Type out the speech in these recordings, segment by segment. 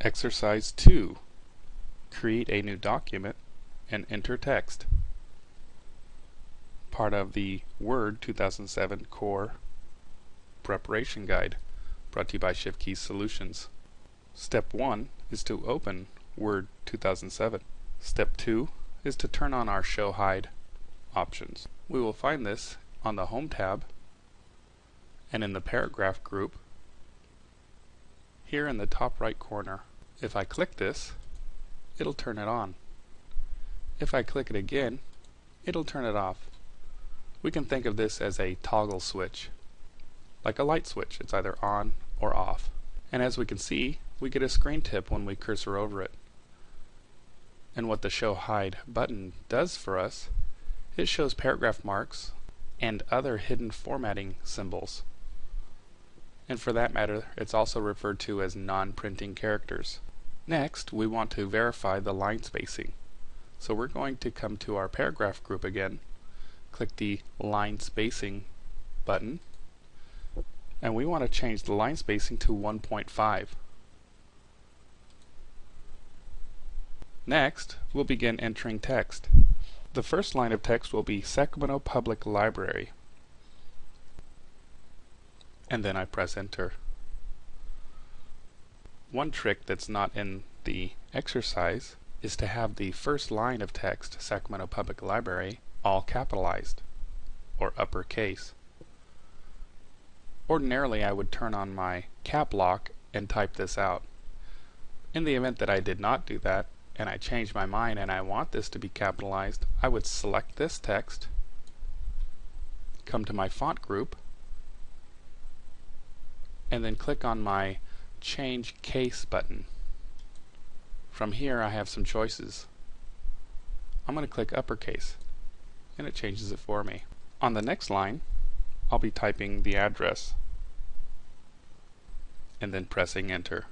Exercise 2. Create a new document and enter text. Part of the Word 2007 Core Preparation Guide, brought to you by Shiftkey Solutions. Step 1 is to open Word 2007. Step 2 is to turn on our Show Hide options. We will find this on the Home tab and in the Paragraph group here in the top right corner. If I click this, it'll turn it on. If I click it again, it'll turn it off. We can think of this as a toggle switch, like a light switch. It's either on or off. And as we can see, we get a screen tip when we cursor over it. And what the Show Hide button does for us, it shows paragraph marks and other hidden formatting symbols. And for that matter, it's also referred to as non-printing characters. Next, we want to verify the line spacing. So we're going to come to our paragraph group again, click the line spacing button, and we want to change the line spacing to 1.5. Next, we'll begin entering text. The first line of text will be Sacramento Public Library. And then I press enter. One trick that's not in the exercise is to have the first line of text, Sacramento Public Library, all capitalized or uppercase. Ordinarily, I would turn on my cap lock and type this out. In the event that I did not do that and I change my mind and I want this to be capitalized, I would select this text, come to my font group, and then click on my Change Case button. From here I have some choices. I'm going to click uppercase and it changes it for me. On the next line I'll be typing the address and then pressing enter.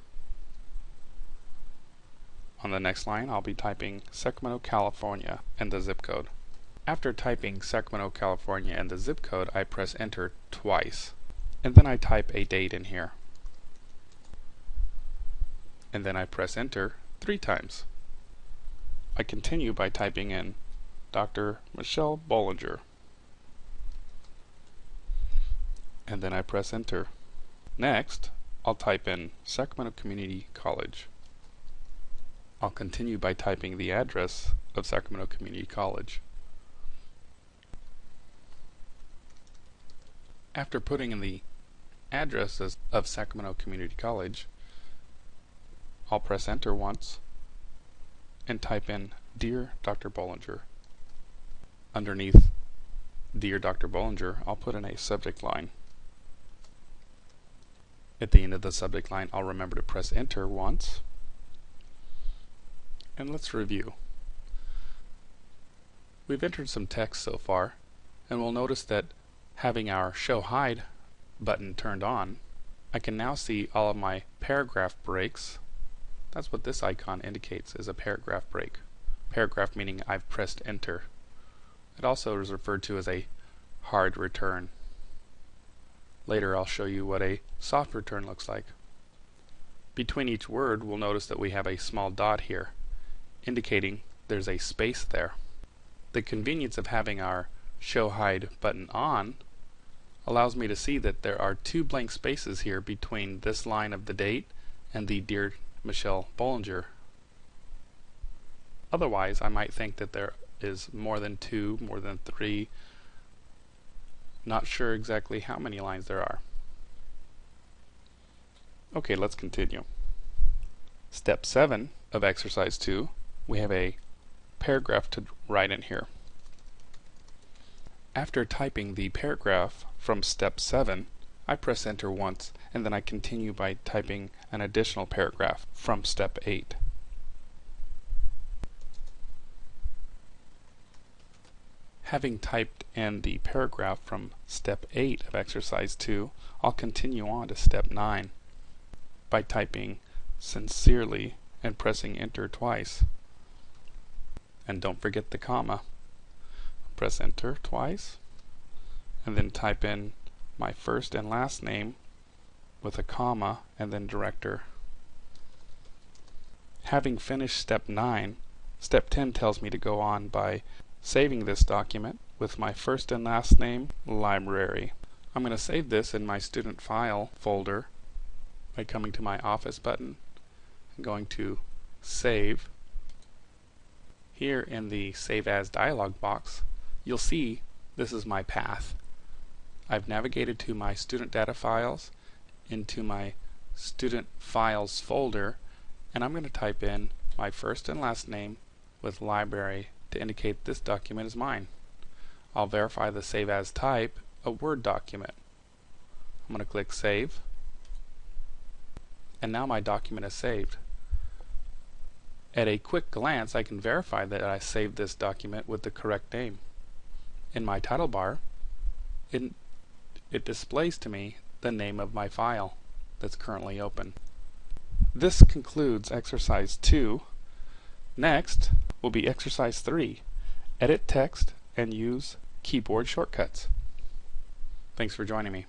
On the next line I'll be typing Sacramento, California and the zip code. After typing Sacramento, California and the zip code, I press enter twice, and then I type a date in here. And then I press enter 3 times. I continue by typing in Dr. Michelle Bollinger. And then I press enter. Next, I'll type in Sacramento Community College. I'll continue by typing the address of Sacramento Community College. After putting in the addresses of Sacramento Community College, I'll press enter once and type in Dear Dr. Bollinger. Underneath Dear Dr. Bollinger, I'll put in a subject line. At the end of the subject line, I'll remember to press enter once. And let's review. We've entered some text so far, and we'll notice that having our Show Hide button turned on, I can now see all of my paragraph breaks. That's what this icon indicates, is a paragraph break. Paragraph meaning I've pressed enter. It also is referred to as a hard return. Later I'll show you what a soft return looks like. Between each word, we'll notice that we have a small dot here, indicating there's a space there. The convenience of having our Show Hide button on allows me to see that there are 2 blank spaces here between this line of the date and the Dear Michelle Bollinger. Otherwise, I might think that there is more than 2, more than 3. Not sure exactly how many lines there are. Okay, let's continue. Step 7 of exercise 2, we have a paragraph to write in here. After typing the paragraph from step 7, I press enter once, and then I continue by typing an additional paragraph from step 8. Having typed in the paragraph from step 8 of exercise 2, I'll continue on to step 9 by typing sincerely and pressing enter twice. And don't forget the comma. Press enter twice and then type in my first and last name with a comma and then director. Having finished step 9, step 10 tells me to go on by saving this document with my first and last name, library. I'm going to save this in my student file folder by coming to my Office button and going to Save. Here in the Save As dialog box, you'll see this is my path. I've navigated to my student data files, into my student files folder, and I'm going to type in my first and last name with library to indicate this document is mine. I'll verify the Save As type, a Word document. I'm going to click Save, and now my document is saved. At a quick glance, I can verify that I saved this document with the correct name. In my title bar, it displays to me the name of my file that's currently open. This concludes exercise 2. Next will be exercise 3. Edit text and use keyboard shortcuts. Thanks for joining me.